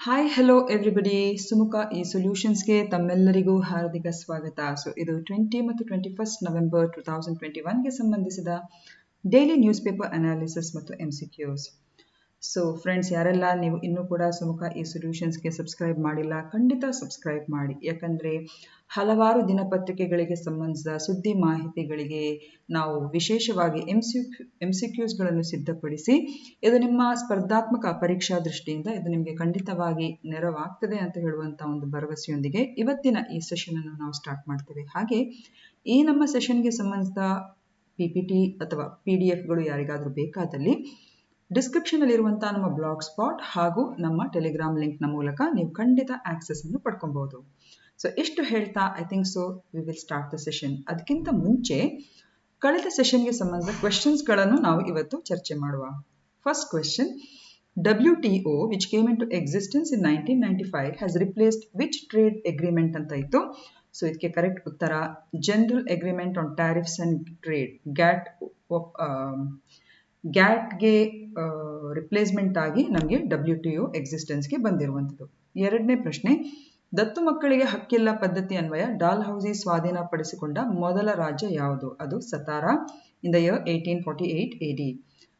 Hi hello everybody Sumukha ಈ ಸೊಲ್ಯೂಷನ್ಸ್ಗೆ ತಮ್ಮೆಲ್ಲರಿಗೂ ಹಾರ್ದಿಕ ಸ್ವಾಗತ. ಇದು 20 ಮತ್ತು 21 ನವೆಂಬರ್ 2021ಗೆ ಸಂಬಂಧಿಸಿದ ಡೈಲಿ ನ್ಯೂಸ್ ಪೇಪರ್ ಅನಾಲಿಸಿಸ್ ಮತ್ತು MCQs. ಫ್ರೆಂಡ್ಸ್, ಯಾರೆಲ್ಲ ನೀವು ಇನ್ನೂ ಕೂಡ ಸುಮುಖ ಈ ಸೊಲ್ಯೂಷನ್ಸ್ಗೆ ಸಬ್ಸ್ಕ್ರೈಬ್ ಮಾಡಿಲ್ಲ, ಖಂಡಿತ ಸಬ್ಸ್ಕ್ರೈಬ್ ಮಾಡಿ. ಯಾಕಂದರೆ ಹಲವಾರು ದಿನಪತ್ರಿಕೆಗಳಿಗೆ ಸಂಬಂಧಿಸಿದ ಸುದ್ದಿ ಮಾಹಿತಿಗಳಿಗೆ ನಾವು ವಿಶೇಷವಾಗಿ MCQsಗಳನ್ನು ಸಿದ್ಧಪಡಿಸಿ ಇದು ನಿಮ್ಮ ಸ್ಪರ್ಧಾತ್ಮಕ ಪರೀಕ್ಷಾ ದೃಷ್ಟಿಯಿಂದ ಇದು ನಿಮಗೆ ಖಂಡಿತವಾಗಿ ನೆರವಾಗ್ತದೆ ಅಂತ ಹೇಳುವಂಥ ಒಂದು ಭರವಸೆಯೊಂದಿಗೆ ಇವತ್ತಿನ ಈ ಸೆಷನ್ ಅನ್ನು ನಾವು ಸ್ಟಾರ್ಟ್ ಮಾಡ್ತೇವೆ. ಹಾಗೆ ಈ ನಮ್ಮ ಸೆಷನ್ಗೆ ಸಂಬಂಧಿಸಿದ PPT ಅಥವಾ PDF ಯಾರಿಗಾದರೂ ಬೇಕಾದಲ್ಲಿ ಡಿಸ್ಕ್ರಿಪ್ಷನ್ ಅಲ್ಲಿರುವಂತಹ ನಮ್ಮ ಬ್ಲಾಗ್ ಸ್ಪಾಟ್ ಹಾಗೂ ನಮ್ಮ ಟೆಲಿಗ್ರಾಮ್ ಲಿಂಕ್ನ ಮೂಲಕ ನೀವು ಖಂಡಿತ ಆಕ್ಸೆಸ್ ಅನ್ನು ಪಡ್ಕೊಬಹುದು. ಇಷ್ಟು ಹೇಳ್ತಾ I think we will start the session. ಅದಕ್ಕಿಂತ ಮುಂಚೆ ಕಳೆದ ಸೆಷನ್ಗೆ ಸಂಬಂಧಿಸಿದ ಕ್ವೆಶನ್ಸ್ಗಳನ್ನು ನಾವು ಇವತ್ತು ಚರ್ಚೆ ಮಾಡುವ. First question, WTO which came into existence in 1995 has replaced which trade agreement ಅಂತ ಇತ್ತು. ಇದಕ್ಕೆ ಕರೆಕ್ಟ್ ಉತ್ತರ general agreement on tariffs and trade, ಗ್ಯಾಟ್ಗೆ ರಿಪ್ಲೇಸ್ಮೆಂಟ್ ಆಗಿ ನಮಗೆ WTO ಎಕ್ಸಿಸ್ಟೆನ್ಸ್ಗೆ ಬಂದಿರುವಂಥದ್ದು. ಎರಡನೇ ಪ್ರಶ್ನೆ, ದತ್ತು ಮಕ್ಕಳಿಗೆ ಹಕ್ಕಿಲ್ಲ ಪದ್ಧತಿ ಅನ್ವಯ ಡಾಲ್ ಹೌಸಿ ಸ್ವಾಧೀನಪಡಿಸಿಕೊಂಡ ಮೊದಲ ರಾಜ್ಯ ಯಾವುದು? ಅದು Satara in the year 1848 AD.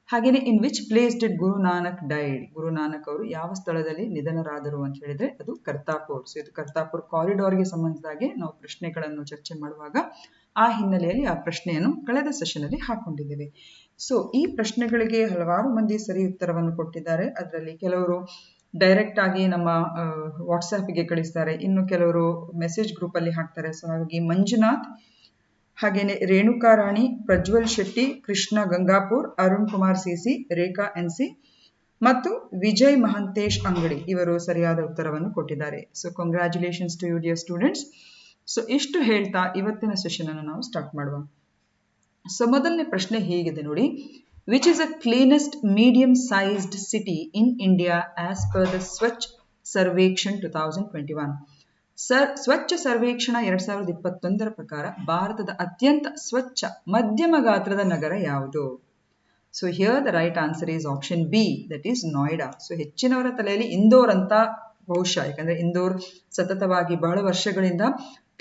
ಹಾಗೆಯೇ in which place did Guru Nanak died? Guru Nanak ಅವರು ಯಾವ ಸ್ಥಳದಲ್ಲಿ ನಿಧನರಾದರು ಅಂತ ಹೇಳಿದ್ರೆ ಅದು ಕರ್ತಾಪುರ್. ಇದು ಕರ್ತಾಪುರ್ ಕಾರಿಡಾರ್ಗೆ ಸಂಬಂಧಿಸಿದಾಗೆ ನಾವು ಪ್ರಶ್ನೆಗಳನ್ನು ಚರ್ಚೆ ಮಾಡುವಾಗ ಆ ಹಿನ್ನೆಲೆಯಲ್ಲಿ ಆ ಪ್ರಶ್ನೆಯನ್ನು ಕಳೆದ ಸೆಷನ್ ಅಲ್ಲಿ ಹಾಕೊಂಡಿದ್ದೇವೆ. ಈ ಪ್ರಶ್ನೆಗಳಿಗೆ ಹಲವಾರು ಮಂದಿ ಸರಿ ಉತ್ತರವನ್ನು ಕೊಟ್ಟಿದ್ದಾರೆ. ಅದರಲ್ಲಿ ಕೆಲವರು ಡೈರೆಕ್ಟ್ ಆಗಿ ನಮ್ಮ ವಾಟ್ಸ್ಆ್ಯಪ್ಗೆ ಕಳಿಸ್ತಾರೆ, ಇನ್ನು ಕೆಲವರು ಮೆಸೇಜ್ ಗ್ರೂಪ್ ಅಲ್ಲಿ ಹಾಕ್ತಾರೆ. ಹಾಗಾಗಿ ಮಂಜುನಾಥ್, ಹಾಗೇನೆ ರೇಣುಕಾ ರಾಣಿ, ಪ್ರಜ್ವಲ್ ಶೆಟ್ಟಿ, ಕೃಷ್ಣ ಗಂಗಾಪುರ್, ಅರುಣ್ ಕುಮಾರ್ CC, ರೇಖಾ NC ಮತ್ತು ವಿಜಯ್ ಮಹಂತೇಶ್ ಅಂಗಡಿ ಇವರು ಸರಿಯಾದ ಉತ್ತರವನ್ನು ಕೊಟ್ಟಿದ್ದಾರೆ. Congratulations to you dear students. ಇಷ್ಟು ಹೇಳ್ತಾ ಇವತ್ತಿನ ಸೆಷನ್ ಅನ್ನು ನಾವು ಸ್ಟಾರ್ಟ್ ಮಾಡುವ. ಮೊದಲನೇ ಪ್ರಶ್ನೆ ಹೀಗಿದೆ ನೋಡಿ, which is a cleanest medium sized city in India as per the ಸ್ವಚ್ಛ ಸರ್ವೇಕ್ಷಣ್ 2021? ಸ್ವಚ್ಛ ಸರ್ವೇಕ್ಷಣ 2021 ಪ್ರಕಾರ ಭಾರತದ ಅತ್ಯಂತ ಸ್ವಚ್ಛ ಮಧ್ಯಮ ಗಾತ್ರದ ನಗರ ಯಾವುದು? Here the right answer is option B, that is Noida. ಹೆಚ್ಚಿನವರ ತಲೆಯಲ್ಲಿ ಇಂದೋರ್ ಅಂತ ಬಹುಶಃ, ಯಾಕಂದ್ರೆ ಇಂದೋರ್ ಸತತವಾಗಿ ಬಹಳ ವರ್ಷಗಳಿಂದ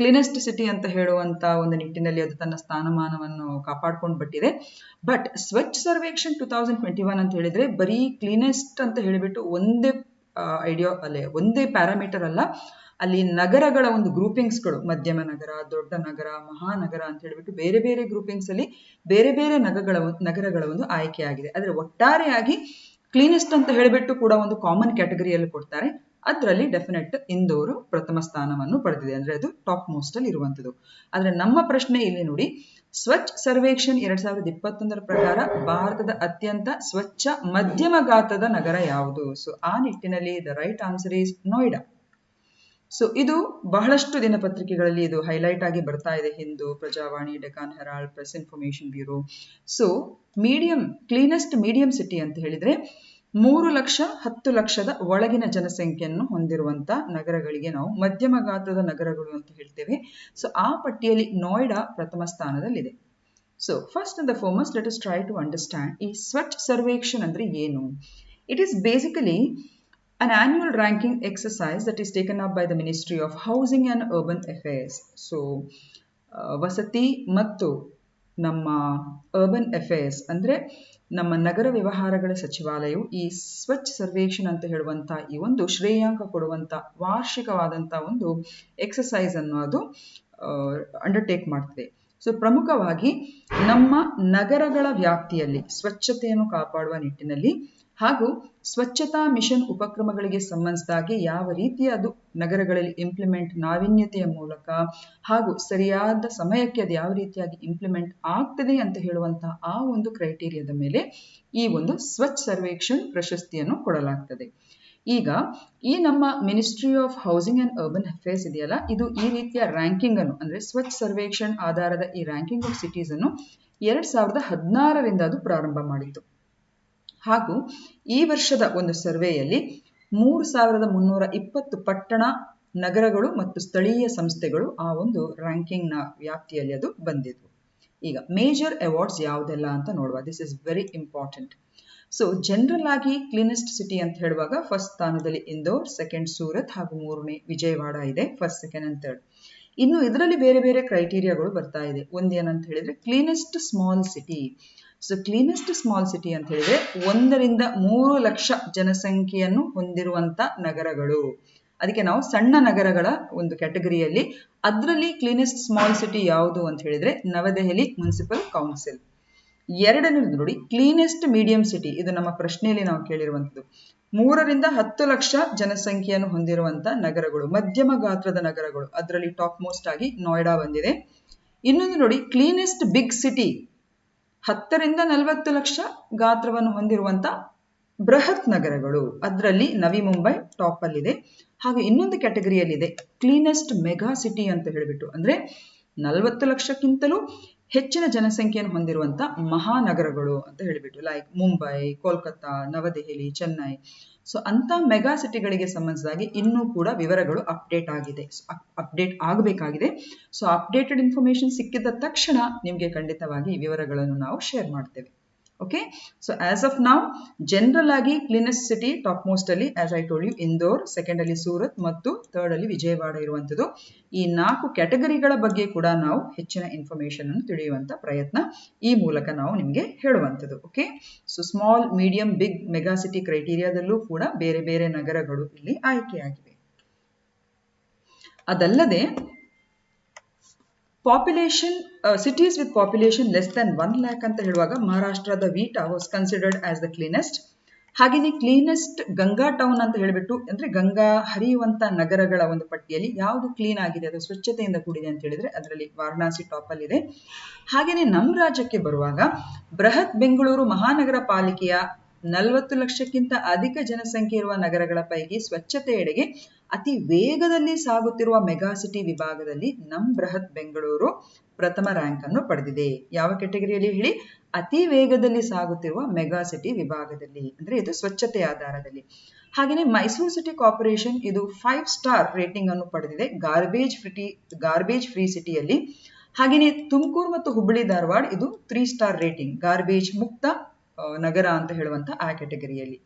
ಕ್ಲೀನೆಸ್ಟ್ ಸಿಟಿ ಅಂತ ಹೇಳುವಂತ ಒಂದು ನಿಟ್ಟಿನಲ್ಲಿ ಅದು ತನ್ನ ಸ್ಥಾನಮಾನವನ್ನು ಕಾಪಾಡ್ಕೊಂಡು ಬಿಟ್ಟಿದೆ. ಬಟ್ ಸ್ವಚ್ಛ ಸರ್ವೇಕ್ಷಣ್ 2021 ಅಂತ ಹೇಳಿದ್ರೆ ಬರೀ ಕ್ಲೀನೆಸ್ಟ್ ಅಂತ ಹೇಳಿಬಿಟ್ಟು ಒಂದೇ ಒಂದೇ ಪ್ಯಾರಾಮೀಟರ್ ಅಲ್ಲ, ಅಲ್ಲಿ ನಗರಗಳ ಒಂದು ಗ್ರೂಪಿಂಗ್ಸ್ಗಳು, ಮಧ್ಯಮ ನಗರ, ದೊಡ್ಡ ನಗರ, ಮಹಾನಗರ ಅಂತ ಹೇಳಿಬಿಟ್ಟು ಬೇರೆ ಬೇರೆ ಗ್ರೂಪಿಂಗ್ಸ್ ಅಲ್ಲಿ ಬೇರೆ ಬೇರೆ ನಗರಗಳ ಒಂದು ಆಯ್ಕೆಯಾಗಿದೆ. ಆದರೆ ಒಟ್ಟಾರೆಯಾಗಿ ಕ್ಲೀನೆಸ್ಟ್ ಅಂತ ಹೇಳಿಬಿಟ್ಟು ಕೂಡ ಒಂದು ಕಾಮನ್ ಕ್ಯಾಟಗರಿಯಲ್ಲಿ ಕೊಡ್ತಾರೆ. ಅದರಲ್ಲಿ ಡೆಫಿನೆಟ್ ಇಂದೋರು ಪ್ರಥಮ ಸ್ಥಾನವನ್ನು ಪಡೆದಿದೆ, ಅಂದ್ರೆ ಅದು ಟಾಪ್ ಮೋಸ್ಟ್ ಅಲ್ಲಿ ಇರುವಂಥದ್ದು. ಆದ್ರೆ ನಮ್ಮ ಪ್ರಶ್ನೆ ಇಲ್ಲಿ ನೋಡಿ, ಸ್ವಚ್ಛ ಸರ್ವೇಕ್ಷಣ್ 2021 ಪ್ರಕಾರ ಭಾರತದ ಅತ್ಯಂತ ಸ್ವಚ್ಛ ಮಧ್ಯಮ ಗಾತ್ರದ ನಗರ ಯಾವುದು? ಆ ನಿಟ್ಟಿನಲ್ಲಿ the right answer is Noida. ಇದು ಬಹಳಷ್ಟು ದಿನಪತ್ರಿಕೆಗಳಲ್ಲಿ ಇದು ಹೈಲೈಟ್ ಆಗಿ ಬರ್ತಾ ಇದೆ, Hindu, Prajavani, Deccan Herald, Press Information Bureau. Cleanest medium city ಅಂತ ಹೇಳಿದ್ರೆ 3 ಲಕ್ಷ 10 ಲಕ್ಷದ ಒಳಗಿನ ಜನಸಂಖ್ಯೆಯನ್ನು ಹೊಂದಿರುವಂತ ನಗರಗಳಿಗೆ ನಾವು ಮಧ್ಯಮ ಗಾತ್ರದ ನಗರಗಳು ಅಂತ ಹೇಳ್ತೇವೆ. ಆ ಪಟ್ಟಿಯಲ್ಲಿ ನೋಯ್ಡಾ ಪ್ರಥಮ ಸ್ಥಾನದಲ್ಲಿದೆ. First and the foremost let us try to understand ಈ ಸ್ವಚ್ಛ ಸರ್ವೇಕ್ಷಣ್ ಅಂದ್ರೆ ಏನು. It is basically an annual ranking exercise that is taken up by the Ministry of Housing and Urban Affairs. ವಸತಿ ಮತ್ತು ನಮ್ಮ ಅರ್ಬನ್ ಅಫೇರ್ಸ್ ಅಂದ್ರೆ ನಮ್ಮ ನಗರ ವ್ಯವಹಾರಗಳ ಸಚಿವಾಲಯವು ಈ ಸ್ವಚ್ಛ ಸರ್ವೇಕ್ಷಣ್ ಅಂತ ಹೇಳುವಂತ ಈ ಒಂದು ಶ್ರೇಯಾಂಕ ಕೊಡುವಂತ ವಾರ್ಷಿಕವಾದಂತ ಒಂದು ಎಕ್ಸಸೈಸ್ ಅನ್ನು ಅದು ಅಂಡರ್ಟೇಕ್ ಮಾಡ್ತದೆ. ಪ್ರಮುಖವಾಗಿ ನಮ್ಮ ನಗರಗಳ ವ್ಯಾಪ್ತಿಯಲ್ಲಿ ಸ್ವಚ್ಛತೆಯನ್ನು ಕಾಪಾಡುವ ನಿಟ್ಟಿನಲ್ಲಿ ಹಾಗೂ ಸ್ವಚ್ಛತಾ ಮಿಷನ್ ಉಪಕ್ರಮಗಳಿಗೆ ಸಂಬಂಧಿಸಿದಾಗೆ ಯಾವ ರೀತಿಯ ಅದು ನಗರಗಳಲ್ಲಿ ಇಂಪ್ಲಿಮೆಂಟ್, ನಾವೀನ್ಯತೆಯ ಮೂಲಕ ಹಾಗೂ ಸರಿಯಾದ ಸಮಯಕ್ಕೆ ಅದು ಯಾವ ರೀತಿಯಾಗಿ ಇಂಪ್ಲಿಮೆಂಟ್ ಆಗ್ತದೆ ಅಂತ ಹೇಳುವಂತಹ ಆ ಒಂದು ಕ್ರೈಟೀರಿಯಾದ ಮೇಲೆ ಈ ಒಂದು ಸ್ವಚ್ಛ ಸರ್ವೇಕ್ಷಣ್ ಪ್ರಶಸ್ತಿಯನ್ನು ಕೊಡಲಾಗ್ತದೆ. ಈಗ ಈ ನಮ್ಮ ministry of housing and urban affairs ಇದೆಯಲ್ಲ, ಇದು ಈ ರೀತಿಯ ರ್ಯಾಂಕಿಂಗ್ ಅನ್ನು ಅಂದ್ರೆ ಸ್ವಚ್ಛ ಸರ್ವೇಕ್ಷಣ್ ಆಧಾರದ ಈ ರ್ಯಾಂಕಿಂಗ್ ಆಫ್ ಸಿಟೀಸ್ ಅನ್ನು 2016ರಿಂದ ಅದು ಪ್ರಾರಂಭ ಮಾಡಿತ್ತು. ಹಾಗೂ ಈ ವರ್ಷದ ಒಂದು ಸರ್ವೆಯಲ್ಲಿ 3320 ಪಟ್ಟಣ, ನಗರಗಳು ಮತ್ತು ಸ್ಥಳೀಯ ಸಂಸ್ಥೆಗಳು ಆ ಒಂದು ರ್ಯಾಂಕಿಂಗ್ ನ ವ್ಯಾಪ್ತಿಯಲ್ಲಿ ಅದು ಬಂದಿದ್ವು. ಈಗ ಮೇಜರ್ ಅವಾರ್ಡ್ಸ್ ಯಾವುದೆಲ್ಲ ಅಂತ ನೋಡುವ. This is very important. So general ಆಗಿ ಕ್ಲೀನೆಸ್ಟ್ ಸಿಟಿ ಅಂತ ಹೇಳುವಾಗ ಫಸ್ಟ್ ಸ್ಥಾನದಲ್ಲಿ ಇಂದೋರ್, ಸೆಕೆಂಡ್ ಸೂರತ್ ಹಾಗೂ ಮೂರನೇ ವಿಜಯವಾಡ ಇದೆ, ಫಸ್ಟ್, ಸೆಕೆಂಡ್ ಅಂಡ್ ಥರ್ಡ್. ಇನ್ನು ಇದರಲ್ಲಿ ಬೇರೆ ಬೇರೆ ಕ್ರೈಟೀರಿಯಾಗಳು ಬರ್ತಾ ಇದೆ. ಒಂದೇನಂತ ಹೇಳಿದ್ರೆ cleanest small city. So cleanest small city ಅಂತ ಹೇಳಿದ್ರೆ 1 ರಿಂದ 3 ಲಕ್ಷ ಜನಸಂಖ್ಯೆಯನ್ನು ಹೊಂದಿರುವಂತ ನಗರಗಳು. ಅದಕ್ಕೆ ನಾವು ಸಣ್ಣ ನಗರಗಳ ಒಂದು ಕ್ಯಾಟಗರಿಯಲ್ಲಿ ಅದರಲ್ಲಿ ಕ್ಲೀನೆಸ್ಟ್ ಸ್ಮಾಲ್ ಸಿಟಿ ಯಾವುದು ಅಂತ ಹೇಳಿದ್ರೆ ನವದೆಹಲಿ ಮುನ್ಸಿಪಲ್ ಕೌನ್ಸಿಲ್. ಎರಡನೇದು ನೋಡಿ ಕ್ಲೀನೆಸ್ಟ್ ಮೀಡಿಯಂ ಸಿಟಿ. ಇದು ನಮ್ಮ ಪ್ರಶ್ನೆಯಲ್ಲಿ ನಾವು ಕೇಳಿರುವಂತದ್ದು. 3 ರಿಂದ 10 ಲಕ್ಷ ಜನಸಂಖ್ಯೆಯನ್ನು ಹೊಂದಿರುವಂತ ನಗರಗಳು, ಮಧ್ಯಮ ಗಾತ್ರದ ನಗರಗಳು. ಅದರಲ್ಲಿ ಟಾಪ್ ಮೋಸ್ಟ್ ಆಗಿ ನೋಯ್ಡಾ ಬಂದಿದೆ. ಇನ್ನೊಂದು ನೋಡಿ ಕ್ಲೀನೆಸ್ಟ್ ಬಿಗ್ ಸಿಟಿ. 10 ರಿಂದ 40 ಲಕ್ಷ ಗಾತ್ರವನ್ನು ಹೊಂದಿರುವಂತ ಬೃಹತ್ ನಗರಗಳು. ಅದರಲ್ಲಿ ನವಿ ಮುಂಬೈ ಟಾಪ್ ಅಲ್ಲಿದೆ. ಹಾಗೂ ಇನ್ನೊಂದು ಕ್ಯಾಟಗರಿಯಲ್ಲಿದೆ ಕ್ಲೀನೆಸ್ಟ್ ಮೆಗಾ ಸಿಟಿ ಅಂತ ಹೇಳಿಬಿಟ್ಟು, ಅಂದ್ರೆ 40 ಲಕ್ಷಕ್ಕಿಂತಲೂ ಹೆಚ್ಚಿನ ಜನಸಂಖ್ಯೆಯನ್ನು ಹೊಂದಿರುವಂತ ಮಹಾನಗರಗಳು ಅಂತ ಹೇಳಿಬಿಟ್ಟು, ಲೈಕ್ ಮುಂಬೈ, ಕೋಲ್ಕತ್ತಾ, ನವದೆಹಲಿ, ಚೆನ್ನೈ. ಸೊ ಅಂತ ಮೆಗಾ ಸಿಟಿಗಳಿಗೆ ಸಂಬಂಧಿಸಿದಾಗಿ ಇನ್ನೂ ಕೂಡ ವಿವರಗಳು ಅಪ್ಡೇಟ್ ಆಗಬೇಕಾಗಿದೆ. ಸೊ ಅಪ್ಡೇಟೆಡ್ ಇನ್ಫಾರ್ಮೇಶನ್ ಸಿಕ್ಕಿದ ತಕ್ಷಣ ನಿಮಗೆ ಖಂಡಿತವಾಗಿ ವಿವರಗಳನ್ನು ನಾವು ಶೇರ್ ಮಾಡ್ತೇವೆ. ಓಕೆ, ಸೊ ಆಸ್ ಆಫ್ ನಾವು ಜನರಲ್ ಆಗಿ ಕ್ಲೀನೆಸ್ಟ್ ಸಿಟಿ ಟಾಪ್ ಮೋಸ್ಟ್ ಅಲ್ಲಿ as I told you Indore, second ಅಲ್ಲಿ ಸೂರತ್ ಮತ್ತು ಥರ್ಡ್ ಅಲ್ಲಿ ವಿಜಯವಾಡ ಇರುವಂತದ್ದು. ಈ 4 ಕ್ಯಾಟಗರಿಗಳ ಬಗ್ಗೆ ಕೂಡ ನಾವು ಹೆಚ್ಚಿನ ಇನ್ಫಾರ್ಮೇಶನ್ ಅನ್ನು ತಿಳಿಯುವಂತ ಪ್ರಯತ್ನ ಈ ಮೂಲಕ ನಾವು ನಿಮಗೆ ಹೇಳುವಂಥದ್ದು. Okay, so small, medium, big, mega city ಕ್ರೈಟೀರಿಯಾದಲ್ಲೂ ಕೂಡ ಬೇರೆ ಬೇರೆ ನಗರಗಳು ಇಲ್ಲಿ ಆಯ್ಕೆಯಾಗಿವೆ. ಅದಲ್ಲದೆ population, cities with population less than 1 lakh ಅಂತ ಹೇಳುವಾಗ ಮಹಾರಾಷ್ಟ್ರದ Vita was considered as the cleanest. ಹಾಗೆಯೇ ಕ್ಲೀನೆಸ್ಟ್ ಗಂಗಾ ಟೌನ್ ಅಂತ ಹೇಳಿಬಿಟ್ಟು, ಅಂದ್ರೆ ಗಂಗಾ ಹರಿಯುವಂತ ನಗರಗಳ ಒಂದು ಪಟ್ಟಿಯಲ್ಲಿ ಯಾವುದು ಕ್ಲೀನ್ ಆಗಿದೆ, ಅದು ಸ್ವಚ್ಛತೆಯಿಂದ ಕೂಡಿದೆ ಅಂತ ಹೇಳಿದ್ರೆ ಅದರಲ್ಲಿ ವಾರಣಾಸಿ ಟಾಪ್ ಅಲ್ಲಿದೆ. ಹಾಗೆಯೇ ನಮ್ಮ ರಾಜ್ಯಕ್ಕೆ ಬರುವಾಗ ಬೃಹತ್ ಬೆಂಗಳೂರು ಮಹಾನಗರ ಪಾಲಿಕೆಯ 40 ಲಕ್ಷಕ್ಕಿಂತ ಅಧಿಕ ಜನಸಂಖ್ಯೆ ಇರುವ ನಗರಗಳ ಪೈಕಿ ಸ್ವಚ್ಛತೆಯೆಡೆಗೆ ಅತಿ ವೇಗದಲ್ಲಿ ಸಾಗುತ್ತಿರುವ ಮೆಗಾ ಸಿಟಿ ವಿಭಾಗದಲ್ಲಿ ನಮ್ಮ ಬೃಹತ್ ಬೆಂಗಳೂರು ಪ್ರಥಮ ರ್ಯಾಂಕ್ ಅನ್ನು ಪಡೆದಿದೆ. ಯಾವ ಕ್ಯಾಟಗರಿಯಲ್ಲಿ ಹೇಳಿ? ಅತಿ ವೇಗದಲ್ಲಿ ಸಾಗುತ್ತಿರುವ ಮೆಗಾ ಸಿಟಿ ವಿಭಾಗದಲ್ಲಿ, ಅಂದ್ರೆ ಇದು ಸ್ವಚ್ಛತೆ ಆಧಾರದಲ್ಲಿ. ಹಾಗೆಯೇ ಮೈಸೂರು ಸಿಟಿ ಕಾರ್ಪೊರೇಷನ್ ಇದು 5 ಸ್ಟಾರ್ ರೇಟಿಂಗ್ ಅನ್ನು ಪಡೆದಿದೆ ಗಾರ್ಬೇಜ್ ಫ್ರೀ ಸಿಟಿಯಲ್ಲಿ. ಹಾಗೆಯೇ ತುಮಕೂರು ಮತ್ತು ಹುಬ್ಬಳ್ಳಿ ಧಾರವಾಡ ಇದು 3 ಸ್ಟಾರ್ ರೇಟಿಂಗ್ ಗಾರ್ಬೇಜ್ ಮುಕ್ತ ನಗರ ಅಂತ ಹೇಳುವಂತ ಆ ಕ್ಯಾಟಗರಿಯಲ್ಲಿ.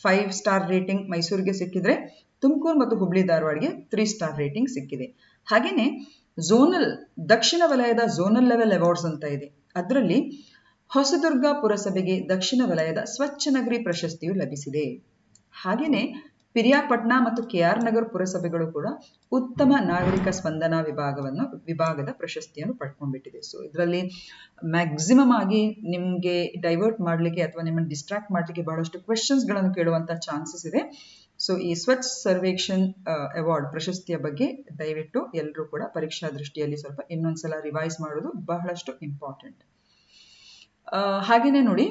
5 ಸ್ಟಾರ್ ರೇಟಿಂಗ್ ಮೈಸೂರಿಗೆ ಸಿಕ್ಕಿದ್ರೆ ತುಮಕೂರು ಮತ್ತು ಹುಬ್ಬಳ್ಳಿ ಧಾರವಾಡಗೆ 3 ಸ್ಟಾರ್ ರೇಟಿಂಗ್ ಸಿಕ್ಕಿದೆ. ಹಾಗೆಯೇ ಝೋನಲ್, ದಕ್ಷಿಣ ವಲಯದ ಝೋನಲ್ ಲೆವೆಲ್ ಅವಾರ್ಡ್ಸ್ ಅಂತ ಇದೆ. ಅದರಲ್ಲಿ ಹೊಸದುರ್ಗ ಪುರಸಭೆಗೆ ದಕ್ಷಿಣ ವಲಯದ ಸ್ವಚ್ಛ ನಗರಿ ಪ್ರಶಸ್ತಿಯು ಲಭಿಸಿದೆ. ಹಾಗೆಯೇ ಪಿರಿಯಾಪಟ್ನ ಮತ್ತು ಕೆಆರ್ ನಗರ್ ಪುರಸಭೆಗಳು ಕೂಡ ಉತ್ತಮ ನಾಗರಿಕ ಸ್ಪಂದನಾ ವಿಭಾಗದ ಪ್ರಶಸ್ತಿಯನ್ನು ಪಡ್ಕೊಂಡ್ಬಿಟ್ಟಿದೆ. ಸೊ ಇದರಲ್ಲಿ ಮ್ಯಾಕ್ಸಿಮಮ್ ಆಗಿ ನಿಮಗೆ ಡೈವರ್ಟ್ ಮಾಡಲಿಕ್ಕೆ ಅಥವಾ ನಿಮ್ಮನ್ನು ಡಿಸ್ಟ್ರಾಕ್ಟ್ ಮಾಡಲಿಕ್ಕೆ ಬಹಳಷ್ಟು ಕ್ವೆಶನ್ಸ್ ಗಳನ್ನು ಕೇಳುವಂತ ಚಾನ್ಸಸ್ ಇದೆ. ಸೊ ಈ ಸ್ವಚ್ಛ ಸರ್ವೇಕ್ಷಣ್ ಅವಾರ್ಡ್ ಪ್ರಶಸ್ತಿಯ ಬಗ್ಗೆ ದಯವಿಟ್ಟು ಎಲ್ಲರೂ ಕೂಡ ಪರೀಕ್ಷಾ ದೃಷ್ಟಿಯಲ್ಲಿ ಸ್ವಲ್ಪ ಇನ್ನೊಂದ್ಸಲ ರಿವೈಸ್ ಮಾಡೋದು ಬಹಳಷ್ಟು ಇಂಪಾರ್ಟೆಂಟ್. ಹಾಗೇನೆ ನೋಡಿ,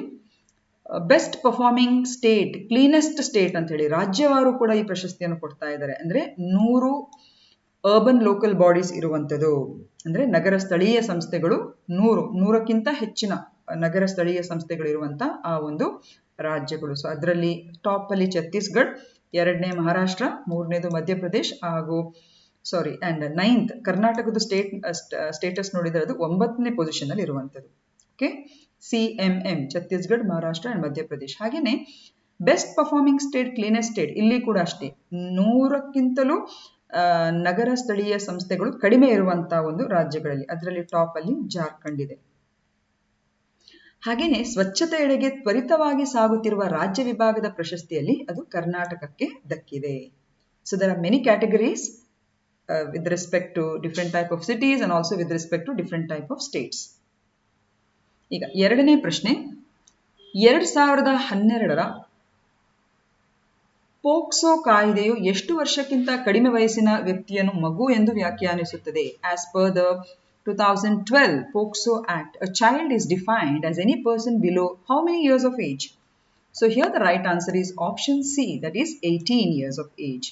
best performing state, cleanest state ಅಂತ ಹೇಳಿ ರಾಜ್ಯವಾರು ಕೂಡ ಈ ಪ್ರಶಸ್ತಿಯನ್ನು ಕೊಡ್ತಾ ಇದ್ದಾರೆ. ಅಂದ್ರೆ 100 ಅರ್ಬನ್ ಲೋಕಲ್ ಬಾಡೀಸ್ ಇರುವಂಥದ್ದು, ಅಂದ್ರೆ ನಗರ ಸ್ಥಳೀಯ ಸಂಸ್ಥೆಗಳು 100ಕ್ಕಿಂತ ಹೆಚ್ಚಿನ ನಗರ ಸ್ಥಳೀಯ ಸಂಸ್ಥೆಗಳು ಇರುವಂತ ಆ ಒಂದು ರಾಜ್ಯಗಳು. ಸೊ ಅದರಲ್ಲಿ ಟಾಪ್ ಅಲ್ಲಿ ಛತ್ತೀಸ್ಗಢ, 2ನೇ ಮಹಾರಾಷ್ಟ್ರ, 3ನೇದು ಮಧ್ಯಪ್ರದೇಶ್ ಹಾಗೂ ಅಂಡ್ 9th ಕರ್ನಾಟಕದ ಸ್ಟೇಟಸ್ ನೋಡಿದ್ರೆ ಅದು 9ನೇ ಪೊಸಿಷನ್ ಅಲ್ಲಿ ಇರುವಂಥದ್ದು. Okay, CMM Chhattisgarh, Maharashtra and Madhya Pradesh. ಹಾಗೇನೆ best performing state, cleanest state, ಇಲ್ಲಿ ಕೂಡ ಅಷ್ಟೇ 100ಕ್ಕಿಂತಲೂ ನಗರ ಸ್ಥಳೀಯ ಸಂಸ್ಥೆಗಳು ಕಡಿಮೆ ಇರುವಂತಹ ಒಂದು ರಾಜ್ಯಗಳಲ್ಲಿ ಅದರಲ್ಲಿ ಟಾಪ್ ಅಲ್ಲಿ ಜಾರ್ಖಂಡ್ ಇದೆ. ಹಾಗೇನೆ ಸ್ವಚ್ಛತೆಯೆಡೆಗೆ ತ್ವರಿತವಾಗಿ ಸಾಗುತ್ತಿರುವ ರಾಜ್ಯ ವಿಭಾಗದ ಪ್ರಶಸ್ತಿಯಲ್ಲಿ ಅದು ಕರ್ನಾಟಕಕ್ಕೆ ದಕ್ಕಿದೆ. So there are many categories with respect to different type of cities and also with respect to different type of states. ಈಗ ಎರಡನೇ ಪ್ರಶ್ನೆ, 2012ರ ಪೋಕ್ಸೋ ಕಾಯ್ದೆಯು ಎಷ್ಟು ವರ್ಷಕ್ಕಿಂತ ಕಡಿಮೆ ವಯಸ್ಸಿನ ವ್ಯಕ್ತಿಯನ್ನು ಮಗು ಎಂದು ವ್ಯಾಖ್ಯಾನಿಸುತ್ತದೆ? As per the 2012 POCSO Act, a child is defined as any person below how many years of age? So here the right answer is option C, that is 18 years of age.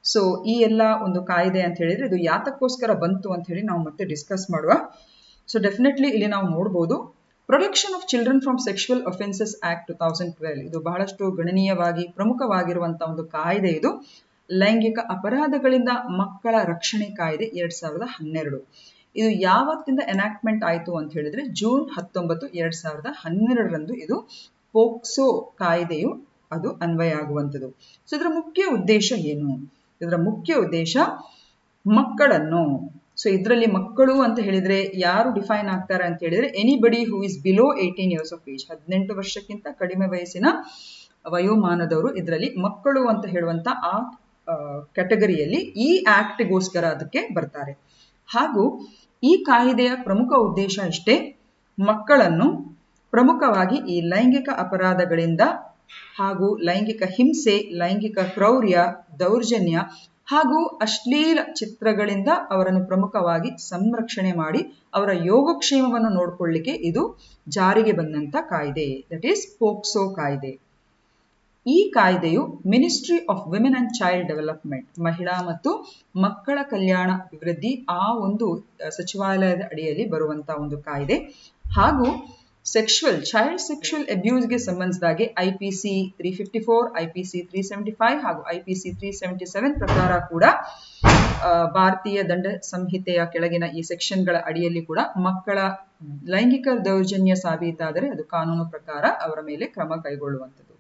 So ಈ ಎಲ್ಲ ಒಂದು ಕಾಯ್ದೆ ಅಂತ ಹೇಳಿದ್ರೆ ಇದು ಯಾತಕ್ಕೋಸ್ಕರ ಬಂತು ಅಂತ ಹೇಳಿ ನಾವು ಮತ್ತೆ ಡಿಸ್ಕಸ್ ಮಾಡುವ. ಸೊ ಡೆಫಿನೆಟ್ಲಿ ಇಲ್ಲಿ ನಾವು ನೋಡ್ಬೋದು, protection of children from sexual offences act 2012 ಇದು ಬಹಳಷ್ಟು ಗಣನೀಯವಾಗಿ ಪ್ರಮುಖವಾಗಿರುವಂತಹ ಒಂದು ಕಾಯ್ದೆ. ಇದು ಲೈಂಗಿಕ ಅಪರಾಧಗಳಿಂದ ಮಕ್ಕಳ ರಕ್ಷಣೆ ಕಾಯ್ದೆ 2012. ಇದು ಯಾವತ್ತಿಂದ ಎನಾಕ್ಟ್ಮೆಂಟ್ ಆಯಿತು ಅಂತ ಹೇಳಿದ್ರೆ ಜೂನ್ 19, 2012 ಇದು ಪೋಕ್ಸೋ ಕಾಯ್ದೆಯು ಅದು ಅನ್ವಯ ಆಗುವಂಥದ್ದು. ಸೊ ಇದರ ಮುಖ್ಯ ಉದ್ದೇಶ ಏನು? ಇದರ ಮುಖ್ಯ ಉದ್ದೇಶ ಮಕ್ಕಳನ್ನು, ಸೊ ಇದರಲ್ಲಿ ಮಕ್ಕಳು ಅಂತ ಹೇಳಿದ್ರೆ ಯಾರು ಡಿಫೈನ್ ಆಗ್ತಾರೆ ಅಂತ ಹೇಳಿದ್ರೆ anybody who is below 18 years of age, 18 ವರ್ಷಕ್ಕಿಂತ ಕಡಿಮೆ ವಯಸ್ಸಿನ ವಯೋಮಾನದವರು ಇದರಲ್ಲಿ ಮಕ್ಕಳು ಅಂತ ಹೇಳುವಂತ ಆ ಕ್ಯಾಟಗರಿಯಲ್ಲಿ ಈ ಆಕ್ಟ್ಗೋಸ್ಕರ ಅದಕ್ಕೆ ಬರ್ತಾರೆ. ಹಾಗೂ ಈ ಕಾಯ್ದೆಯ ಪ್ರಮುಖ ಉದ್ದೇಶ ಇಷ್ಟೇ, ಮಕ್ಕಳನ್ನು ಪ್ರಮುಖವಾಗಿ ಈ ಲೈಂಗಿಕ ಅಪರಾಧಗಳಿಂದ ಹಾಗೂ ಲೈಂಗಿಕ ಹಿಂಸೆ, ಲೈಂಗಿಕ ಕ್ರೌರ್ಯ, ದೌರ್ಜನ್ಯ ಹಾಗೂ ಅಶ್ಲೀಲ ಚಿತ್ರಗಳಿಂದ ಅವರನ್ನು ಪ್ರಮುಖವಾಗಿ ಸಂರಕ್ಷಣೆ ಮಾಡಿ ಅವರ ಯೋಗಕ್ಷೇಮವನ್ನು ನೋಡಿಕೊಳ್ಳಿಕ್ಕೆ ಇದು ಜಾರಿಗೆ ಬಂದಂತ ಕಾಯ್ದೆ, ದಟ್ ಈಸ್ ಪೋಕ್ಸೋ ಕಾಯ್ದೆ. ಈ ಕಾಯ್ದೆಯು ministry of women and child development, ಮಹಿಳಾ ಮತ್ತು ಮಕ್ಕಳ ಕಲ್ಯಾಣ ಅಭಿವೃದ್ಧಿ ಆ ಒಂದು ಸಚಿವಾಲಯದ ಅಡಿಯಲ್ಲಿ ಬರುವಂತಹ ಒಂದು ಕಾಯ್ದೆ. ಹಾಗೂ ಚೈಲ್ಡ್ ಸೆಕ್ಷುವಲ್ ಅಬ್ಯೂಸ್ಗೆ ಸಂಬಂಧಿಸಿದಾಗೆ IPC 354, IPC 375 ಹಾಗೂ IPC 377 ಪ್ರಕಾರ ಕೂಡ ಭಾರತೀಯ ದಂಡ ಸಂಹಿತೆಯ ಕೆಳಗಿನ ಈ ಸೆಕ್ಷನ್ಗಳ ಅಡಿಯಲ್ಲಿ ಕೂಡ ಮಕ್ಕಳ ಲೈಂಗಿಕ ದೌರ್ಜನ್ಯ ಸಾಬೀತಾದರೆ ಅದು ಕಾನೂನು ಪ್ರಕಾರ ಅವರ ಮೇಲೆ ಕ್ರಮ ಕೈಗೊಳ್ಳುವಂಥದ್ದು.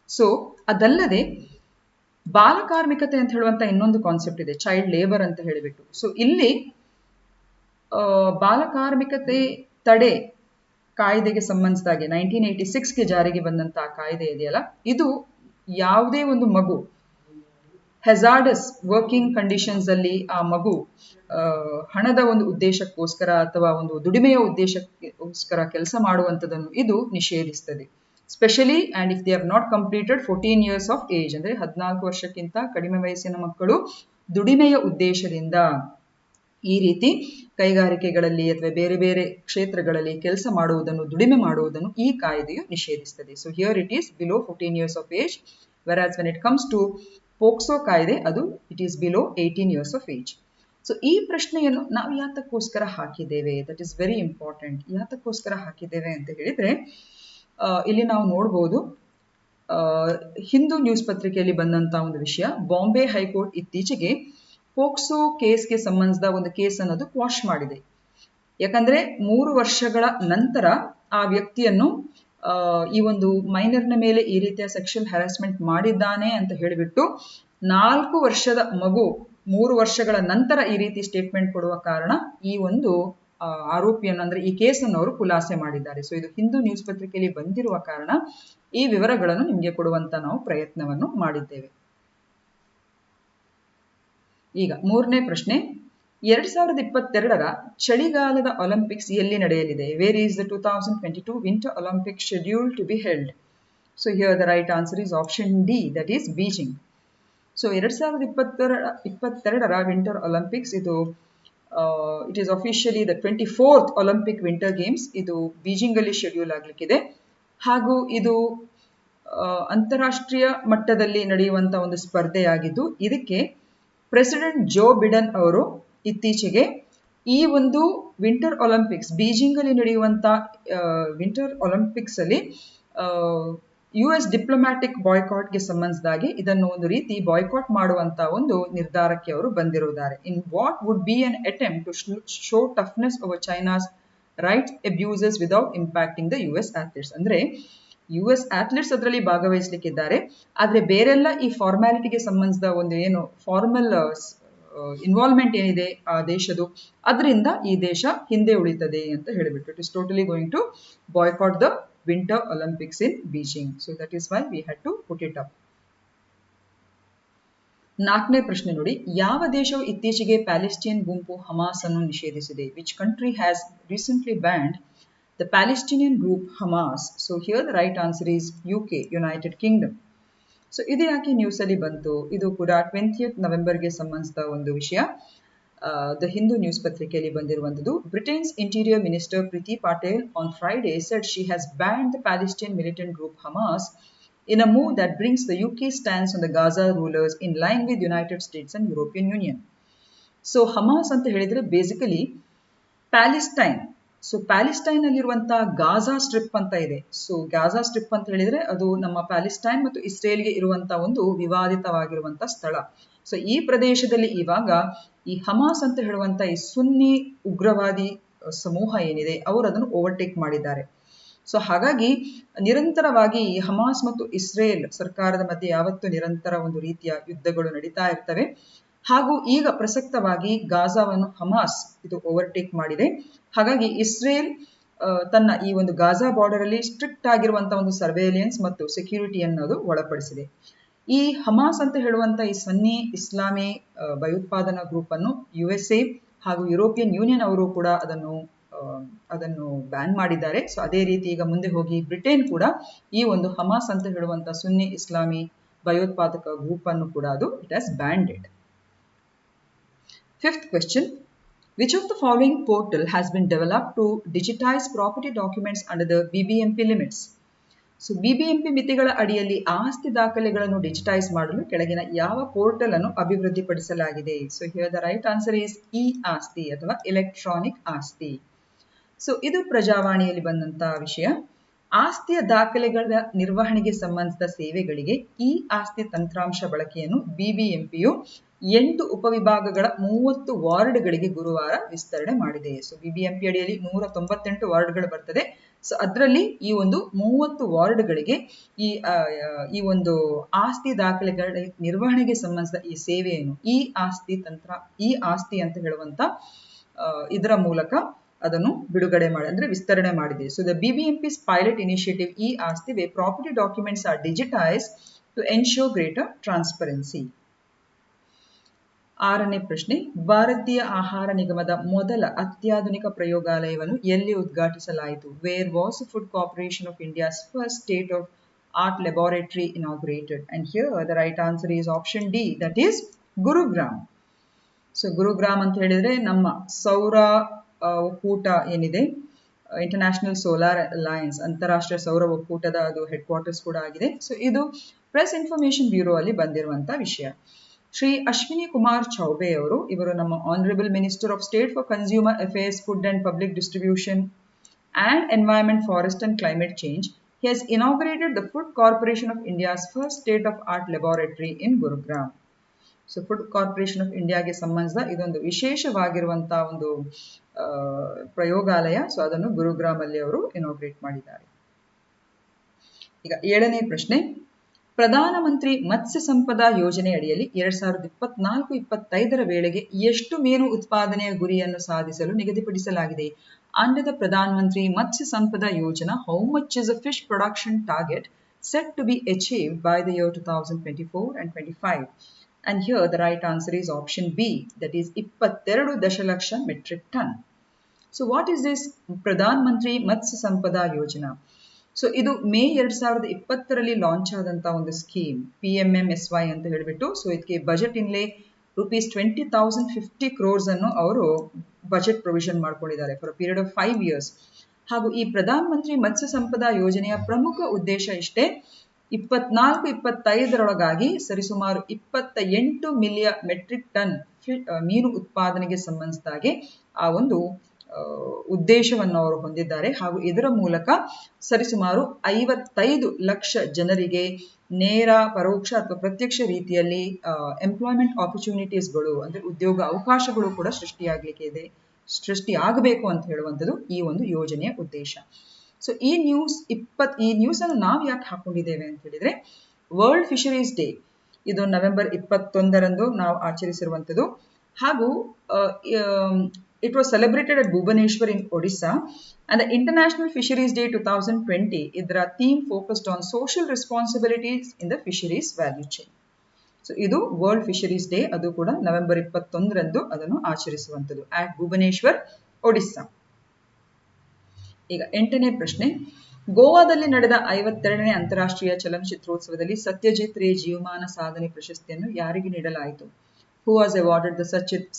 ಸೊ ಅದಲ್ಲದೆ ಬಾಲಕಾರ್ಮಿಕತೆ ಅಂತ ಹೇಳುವಂತ ಇನ್ನೊಂದು ಕಾನ್ಸೆಪ್ಟ್ ಇದೆ, ಚೈಲ್ಡ್ ಲೇಬರ್ ಅಂತ ಹೇಳಿಬಿಟ್ಟು. ಸೊ ಇಲ್ಲಿ ಬಾಲಕಾರ್ಮಿಕತೆ ತಡೆ ಕಾಯ್ದೆಗೆ ಸಂಬಂಧಿಸಿದಾಗೆ 1986ಗೆ ಜಾರಿಗೆ ಬಂದಂತಹ ಕಾಯ್ದೆ ಇದೆಯಲ್ಲ, ಇದು ಯಾವುದೇ ಒಂದು ಮಗು ಹೆಜಾರ್ಡಸ್ ವರ್ಕಿಂಗ್ ಕಂಡೀಷನ್ಸ್ ಅಲ್ಲಿ ಆ ಮಗು ಹಣದ ಒಂದು ಉದ್ದೇಶಕ್ಕೋಸ್ಕರ ಅಥವಾ ಒಂದು ದುಡಿಮೆಯ ಉದ್ದೇಶಕ್ಕೋಸ್ಕರ ಕೆಲಸ ಮಾಡುವಂಥದ್ದನ್ನು ಇದು ನಿಷೇಧಿಸ್ತದೆ. Specially and if they have not completed 14 years of age, ಅಂದ್ರೆ 14 ವರ್ಷಕ್ಕಿಂತ ಕಡಿಮೆ ವಯಸ್ಸಿನ ಮಕ್ಕಳು ದುಡಿಮೆಯ ಉದ್ದೇಶದಿಂದ ಈ ರೀತಿ ಕೈಗಾರಿಕೆಗಳಲ್ಲಿ ಅಥವಾ ಬೇರೆ ಬೇರೆ ಕ್ಷೇತ್ರಗಳಲ್ಲಿ ಕೆಲಸ ಮಾಡುವುದನ್ನು, ದುಡಿಮೆ ಮಾಡುವುದನ್ನು ಈ ಕಾಯ್ದೆಯು ನಿಷೇಧಿಸುತ್ತದೆ. So here it is below 14 years of age, whereas when it comes to POCSO ಕಾಯ್ದೆ ಅದು it is below 18 years of age. So ಈ ಪ್ರಶ್ನೆಯನ್ನು ನಾವು ಯಾತಕ್ಕೋಸ್ಕರ ಹಾಕಿದ್ದೇವೆ, ದಟ್ ಈಸ್ ವೆರಿ ಇಂಪಾರ್ಟೆಂಟ್. ಯಾತಕ್ಕೋಸ್ಕರ ಹಾಕಿದ್ದೇವೆ ಅಂತ ಹೇಳಿದ್ರೆ ಇಲ್ಲಿ ನಾವು ನೋಡ್ಬೋದು, ಹಿಂದೂ ನ್ಯೂಸ್ ಪತ್ರಿಕೆಯಲ್ಲಿ ಬಂದಂತ ಒಂದು ವಿಷಯ, ಬಾಂಬೆ ಹೈಕೋರ್ಟ್ ಇತ್ತೀಚೆಗೆ ಪೋಕ್ಸೋ ಕೇಸ್ಗೆ ಸಂಬಂಧಿಸಿದ ಒಂದು ಕೇಸ್ ಅನ್ನೋದು ಕ್ವಾಶ್ ಮಾಡಿದೆ. ಯಾಕಂದ್ರೆ 3 ವರ್ಷಗಳ ನಂತರ ಆ ವ್ಯಕ್ತಿಯನ್ನು ಈ ಒಂದು ಮೈನರ್ನ ಮೇಲೆ ಈ ರೀತಿಯ ಸೆಕ್ಷುವಲ್ ಹ್ಯಾರಾಸ್ಮೆಂಟ್ ಮಾಡಿದ್ದಾನೆ ಅಂತ ಹೇಳಿಬಿಟ್ಟು 4 ವರ್ಷದ ಮಗು 3 ವರ್ಷಗಳ ನಂತರ ಈ ರೀತಿ ಸ್ಟೇಟ್ಮೆಂಟ್ ಕೊಡುವ ಕಾರಣ ಈ ಒಂದು ಆರೋಪಿಯನ್ನು, ಅಂದ್ರೆ ಈ ಕೇಸನ್ನು ಅವರು ಖುಲಾಸೆ ಮಾಡಿದ್ದಾರೆ. ಸೊ ಇದು ಹಿಂದೂ ನ್ಯೂಸ್ ಪತ್ರಿಕೆಯಲ್ಲಿ ಬಂದಿರುವ ಕಾರಣ ಈ ವಿವರಗಳನ್ನು ನಿಮಗೆ ಕೊಡುವಂತ ನಾವು ಪ್ರಯತ್ನವನ್ನು ಮಾಡಿದ್ದೇವೆ. ಈಗ 3ನೇ ಪ್ರಶ್ನೆ, 2022ರ ಚಳಿಗಾಲದ ಒಲಿಂಪಿಕ್ಸ್ ಎಲ್ಲಿ ನಡೆಯಲಿದೆ? Where is the 2022 winter Olympics schedule to be held? So here the right answer is option D, that is Beijing. So 2022ರ ವಿಂಟರ್ ಒಲಿಂಪಿಕ್ಸ್ ಇದು it is officially the 24th Olympic winter games. ಇದು Beijing ಅಲ್ಲಿ schedule ಆಗ್ಲಿಕ್ಕಿದೆ. ಹಾಗೂ ಇದು ಅಂತಾರಾಷ್ಟ್ರೀಯ ಮಟ್ಟದಲ್ಲಿ ನಡೆಯುವಂತ ಒಂದು ಸ್ಪರ್ಧೆಯಾಗಿದ್ದು, ಇದಕ್ಕೆ ಪ್ರೆಸಿಡೆಂಟ್ ಜೋ ಬಿಡನ್ ಅವರು ಇತ್ತೀಚೆಗೆ ಈ ಒಂದು ವಿಂಟರ್ ಒಲಿಂಪಿಕ್ಸ್, ಬೀಜಿಂಗ್ ಅಲ್ಲಿ ನಡೆಯುವಂತ ವಿಂಟರ್ ಒಲಿಂಪಿಕ್ಸ್ ಅಲ್ಲಿ US ಡಿಪ್ಲೊಮ್ಯಾಟಿಕ್ ಬಾಯ್ಕಾಟ್ಗೆ ಸಂಬಂಧಿಸಿದಾಗೆ ಇದನ್ನು ಒಂದು ರೀತಿ ಬಾಯ್ಕಾಟ್ ಮಾಡುವಂತ ಒಂದು ನಿರ್ಧಾರಕ್ಕೆ ಅವರು ಬಂದಿರುತ್ತಾರೆ. In what would be an attempt to show toughness over China's right abuses without impacting the US athletes. ಅಂದ್ರೆ US ಅಥ್ಲೀಟ್ಸ್ ಅದರಲ್ಲಿ ಭಾಗವಹಿಸಲಿಕ್ಕಿದ್ದಾರೆ, ಆದ್ರೆ ಬೇರೆಲ್ಲ ಈ ಫಾರ್ಮ್ಯಾಲಿಟಿಗೆ ಸಂಬಂಧಿಸಿದ ಒಂದು ಏನು ಫಾರ್ಮಲ್ ಇನ್ವಾಲ್ವ್ಮೆಂಟ್ ಏನಿದೆ ಆ ದೇಶದ್ದು, ಅದರಿಂದ ಈ ದೇಶ ಹಿಂದೆ ಉಳಿತದೆ ಅಂತ ಹೇಳಿಬಿಟ್ಟು it is totally going to boycott the winter Olympics in Beijing. So that is why we had to put it up. 4ನೇ ಪ್ರಶ್ನೆ ನೋಡಿ, ಯಾವ ದೇಶವು ಇತ್ತೀಚೆಗೆ ಪ್ಯಾಲೆಸ್ಟೈನ್ ಗುಂಪು ಹಮಾಸ್ ಅನ್ನು ನಿಷೇಧಿಸಿದೆ? Which country has recently banned the Palestinian group Hamas? So here the right answer is UK, United Kingdom. So ಇದು ಯಾಕೆ ನ್ಯೂಸ್ ಅಲ್ಲಿ ಬಂತು? ಇದು ಕೂಡ 20th ನವೆಂಬರ್ಗೆ ಸಂಬಂಧಿಸಿದ ಒಂದು ವಿಷಯ. ದ ಹಿಂದೂ ನ್ಯೂಸ್ ಪತ್ರಿಕೆಯಲ್ಲಿ ಬಂದಿರುವಂಥದ್ದು. Britain's interior minister Priti Patel on Friday said she has banned the Palestinian militant group Hamas in a move that brings the UK stance on the Gaza rulers in line with United States and European Union. So Hamas ಅಂತ ಹೇಳಿದ್ರೆ basically Palestine. So Palestine ಅಲ್ಲಿರುವಂತಹ Gaza strip ಅಂತ ಇದೆ. So Gaza strip ಅಂತ ಹೇಳಿದ್ರೆ ಅದು ನಮ್ಮ Palestine ಮತ್ತು ಇಸ್ರೇಲ್ಗೆ ಇರುವಂತಹ ಒಂದು ವಿವಾದಿತವಾಗಿರುವಂತಹ ಸ್ಥಳ. ಸೊ ಈ ಪ್ರದೇಶದಲ್ಲಿ ಇವಾಗ ಈ ಹಮಾಸ್ ಅಂತ ಹೇಳುವಂತ ಈ ಸುನ್ನಿ ಉಗ್ರವಾದಿ ಸಮೂಹ ಏನಿದೆ ಅವರು ಅದನ್ನು ಓವರ್ಟೇಕ್ ಮಾಡಿದ್ದಾರೆ. ಸೊ ಹಾಗಾಗಿ ನಿರಂತರವಾಗಿ ಹಮಾಸ್ ಮತ್ತು ಇಸ್ರೇಲ್ ಸರ್ಕಾರದ ಮಧ್ಯೆ ಯಾವತ್ತೂ ನಿರಂತರ ಒಂದು ರೀತಿಯ ಯುದ್ಧಗಳು ನಡೀತಾ ಇರ್ತವೆ. ಹಾಗೂ ಈಗ ಪ್ರಸಕ್ತವಾಗಿ ಗಾಜಾವನ್ನು ಹಮಾಸ್ ಇದು ಓವರ್ಟೇಕ್ ಮಾಡಿದೆ. ಹಾಗಾಗಿ ಇಸ್ರೇಲ್ ತನ್ನ ಈ ಒಂದು ಗಾಜಾ ಬಾರ್ಡರ್ ಅಲ್ಲಿ ಸ್ಟ್ರಿಕ್ಟ್ ಆಗಿರುವಂತಹ ಒಂದು ಸರ್ವೇಲಿಯನ್ಸ್ ಮತ್ತು ಸೆಕ್ಯೂರಿಟಿ ಅನ್ನೋದು ಒಳಪಡಿಸಿದೆ. ಈ ಹಮಾಸ್ ಅಂತ ಹೇಳುವಂತ ಈ ಸನ್ನಿ ಇಸ್ಲಾಮಿ ಭಯೋತ್ಪಾದನಾ ಗ್ರೂಪ್ ಅನ್ನು USA ಹಾಗೂ ಯುರೋಪಿಯನ್ ಯೂನಿಯನ್ ಅವರು ಕೂಡ ಅದನ್ನು ಬ್ಯಾನ್ ಮಾಡಿದ್ದಾರೆ. ಸೊ ಅದೇ ರೀತಿ ಈಗ ಮುಂದೆ ಹೋಗಿ ಬ್ರಿಟನ್ ಕೂಡ ಈ ಒಂದು ಹಮಾಸ್ ಅಂತ ಹೇಳುವಂತ ಸುನ್ನಿ ಇಸ್ಲಾಮಿ ಭಯೋತ್ಪಾದಕ ಗ್ರೂಪ್ ಅನ್ನು ಕೂಡ it has banned it. Fifth question. Which of the following portal has been developed to digitize property documents under the BBMP limits? So BBMP ಮಿತಿಗಳ ಅಡಿಯಲ್ಲಿ ಆಸ್ತಿ ದಾಖಲೆಗಳನ್ನು ಡಿಜಿಟೈಸ್ ಮಾಡಲು ಕೆಳಗಿನ ಯಾವ ಪೋರ್ಟಲ್ ಅನ್ನು ಅಭಿವೃದ್ಧಿಪಡಿಸಲಾಗಿದೆ? So here the right answer is ಆಸ್ತಿ ಅಥವಾ ಎಲೆಕ್ಟ್ರಾನಿಕ್ ಆಸ್ತಿ. ಸೊ ಇದು ಪ್ರಜಾವಾಣಿಯಲ್ಲಿ ಬಂದಂತಹ ವಿಷಯ. ಆಸ್ತಿಯ ದಾಖಲೆಗಳ ನಿರ್ವಹಣೆಗೆ ಸಂಬಂಧಿಸಿದ ಸೇವೆಗಳಿಗೆ ಆಸ್ತಿ ತಂತ್ರಾಂಶ ಬಳಕೆಯನ್ನು BBMPಯು 8 ಉಪವಿಭಾಗಗಳ 30 ವಾರ್ಡ್ಗಳಿಗೆ ಗುರುವಾರ ವಿಸ್ತರಣೆ ಮಾಡಿದೆ. ಸೊ BBMP ಅಡಿಯಲ್ಲಿ 198 ವಾರ್ಡ್ಗಳು ಬರ್ತದೆ. ಸೊ ಅದರಲ್ಲಿ ಈ ಒಂದು 30 ವಾರ್ಡ್ಗಳಿಗೆ ಈ ಒಂದು ಆಸ್ತಿ ದಾಖಲೆಗಳ ನಿರ್ವಹಣೆಗೆ ಸಂಬಂಧಿಸಿದ ಈ ಸೇವೆಯನ್ನು ಆಸ್ತಿ ಅಂತ ಹೇಳುವಂತ ಇದರ ಮೂಲಕ ಅದನ್ನು ಬಿಡುಗಡೆ ಅಂದ್ರೆ ವಿಸ್ತರಣೆ ಮಾಡಿದೆ. So the BBMP's pilot initiative ಆಸ್ತಿ where property documents are digitized to ensure greater transparency. 6ನೇ ಪ್ರಶ್ನೆ. ಭಾರತೀಯ ಆಹಾರ ನಿಗಮದ ಮೊದಲ ಅತ್ಯಾಧುನಿಕ ಪ್ರಯೋಗಾಲಯವನ್ನು ಎಲ್ಲಿ ಉದ್ಘಾಟಿಸಲಾಯಿತು? Where was the Food Corporation of India's first state-of-art laboratory inaugurated? And here the right answer is option D, that is Gurugram. So Gurugram ಅಂತ ಹೇಳಿದ್ರೆ ನಮ್ಮ ಸೌರ ಒಕ್ಕೂಟ ಏನಿದೆ, ಇಂಟರ್ನ್ಯಾಷನಲ್ ಸೋಲಾರ್ ಅಲಯನ್ಸ್ ಅಂತಾರಾಷ್ಟ್ರೀಯ ಸೌರ ಒಕ್ಕೂಟದ ಅದು ಹೆಡ್ ಕ್ವಾರ್ಟರ್ಸ್ ಕೂಡ ಆಗಿದೆ. ಸೊ ಇದು ಪ್ರೆಸ್ ಇನ್ಫಾರ್ಮೇಶನ್ ಬ್ಯೂರೋ ಅಲ್ಲಿ ಬಂದಿರುವಂತಹ ವಿಷಯ. ಶ್ರೀ ಅಶ್ವಿನಿ ಕುಮಾರ್ ಚೌಬೆ ಇವರು ನಮ್ಮ honourable minister of state for consumer affairs, food and public distribution and environment, forest and climate change. He has inaugurated the Food Corporation of India's first state-of-art laboratory in Gurugram. So food corporation of ಇಂಡಿಯಾಗೆ ಸಂಬಂಧಿಸಿದ ಇದೊಂದು ವಿಶೇಷವಾಗಿರುವಂತಹ ಒಂದು ಪ್ರಯೋಗಾಲಯ. So ಅದನ್ನು ಗುರುಗ್ರಾಮ್ ಅಲ್ಲಿ ಅವರು inaugurate ಮಾಡಿದ್ದಾರೆ. ಈಗ 7ನೇ ಪ್ರಶ್ನೆ. ಪ್ರಧಾನಮಂತ್ರಿ ಮತ್ಸ್ಯ ಸಂಪದಾ ಯೋಜನೆ ಅಡಿಯಲ್ಲಿ 2024-25 ವೇಳೆಗೆ ಎಷ್ಟು ಮೀನು ಉತ್ಪಾದನೆಯ ಗುರಿಯನ್ನು ಸಾಧಿಸಲು ನಿಗದಿಪಡಿಸಲಾಗಿದೆ? Under the Pradhan Mantri Matsya Sampada Yojana, how much is the fish production target set to be achieved by the year 2024 and 25? And here the right answer is option B, that is 22 ದಶಲಕ್ಷ metric ton. So what is this Pradhan Mantri Matsya Sampada Yojana? So ಇದು May 2020ರಲ್ಲಿ launch ಆದಂತ ಒಂದು scheme PMMSY ಅಂತ ಹೇಳಿಬಿಟ್ಟು. So ಇದಕ್ಕೆ budget ಇನ್ಲೇ ₹20,050 crores ಅನ್ನು ಅವರು budget provision ಮಾಡ್ಕೊಂಡಿದ್ದಾರೆ ಫಾರ್ ಪೀರಿಯಡ್ ಆಫ್ 5 years. ಹಾಗೂ ಈ ಪ್ರಧಾನ ಮಂತ್ರಿ ಮತ್ಸ್ಯ ಸಂಪದಾ ಯೋಜನೆಯ ಪ್ರಮುಖ ಉದ್ದೇಶ ಇಷ್ಟೇ, 24-25 ಸರಿಸುಮಾರು 28 ಮಿಲಿಯನ್ ಮೆಟ್ರಿಕ್ ಟನ್ ಮೀನು ಉತ್ಪಾದನೆಗೆ ಸಂಬಂಧಿಸಿದಾಗೆ ಆ ಒಂದು ಉದ್ದೇಶವನ್ನು ಅವರು ಹೊಂದಿದ್ದಾರೆ. ಹಾಗೂ ಇದರ ಮೂಲಕ ಸರಿಸುಮಾರು 55 ಲಕ್ಷ ಜನರಿಗೆ ನೇರ, ಪರೋಕ್ಷ ಅಥವಾ ಪ್ರತ್ಯಕ್ಷ ರೀತಿಯಲ್ಲಿ ಎಂಪ್ಲಾಯ್ಮೆಂಟ್ ಆಪರ್ಚುನಿಟೀಸ್ಗಳು ಅಂದ್ರೆ ಉದ್ಯೋಗ ಅವಕಾಶಗಳು ಕೂಡ ಸೃಷ್ಟಿಯಾಗಬೇಕು ಅಂತ ಹೇಳುವಂಥದ್ದು ಈ ಒಂದು ಯೋಜನೆಯ ಉದ್ದೇಶ. ಸೊ ಈ ನ್ಯೂಸ್ ಅನ್ನು ನಾವು ಯಾಕೆ ಹಾಕೊಂಡಿದ್ದೇವೆ ಅಂತ ಹೇಳಿದ್ರೆ, ವರ್ಲ್ಡ್ ಫಿಶರೀಸ್ ಡೇ ಇದು ನವೆಂಬರ್ 21ರಂದು ನಾವು ಆಚರಿಸಿರುವಂಥದ್ದು. ಹಾಗೂ it was celebrated at Bhubaneswar in Odisha, and the International Fisheries Day 2020 ಇದರ theme focused on social responsibilities in the fisheries value chain. So ಇದು ವರ್ಲ್ಡ್ ಫಿಶರೀಸ್ ಡೇ, ಅದು ಕೂಡ ನವೆಂಬರ್ 21ರಂದು ಅದನ್ನು ಆಚರಿಸುವಂಥದ್ದು at Bhubaneswar, Odisha. ಈಗ 8ನೇ ಪ್ರಶ್ನೆ. ಗೋವಾದಲ್ಲಿ ನಡೆದ 52ನೇ ಅಂತಾರಾಷ್ಟ್ರೀಯ ಚಲನಚಿತ್ರೋತ್ಸವದಲ್ಲಿ ಸತ್ಯಜಿತ್ ರೇ ಜೀವಮಾನ ಸಾಧನೆ ಪ್ರಶಸ್ತಿಯನ್ನು ಯಾರಿಗೆ ನೀಡಲಾಯಿತು? Who was awarded the